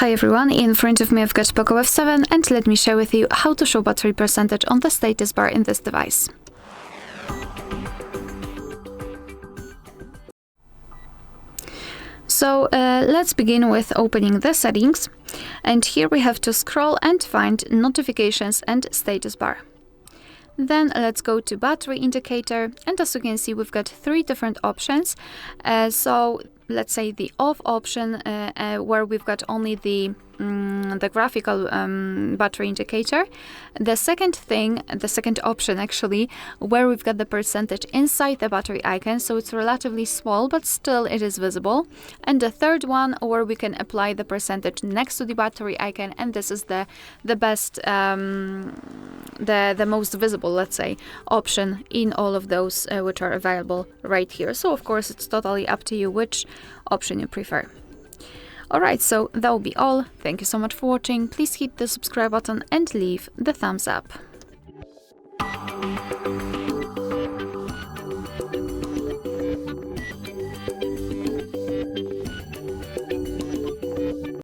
Hi everyone, in front of me I've got POCO F7 and let me share with you how to show battery percentage on the status bar in this device. So let's begin with opening the settings, and here we have to scroll and find notifications and status bar. Then let's go to battery indicator, and as you can see we've got three different options. So let's say the off option where we've got only the graphical battery indicator. The second option actually, where we've got the percentage inside the battery icon, so it's relatively small but still it is visible. And the third one where we can apply the percentage next to the battery icon, and this is the best the most visible, let's say, option in all of those which are available right here. So of course it's totally up to you which option you prefer. Alright, so that will be all. Thank you so much for watching. Please hit the subscribe button and leave the thumbs up.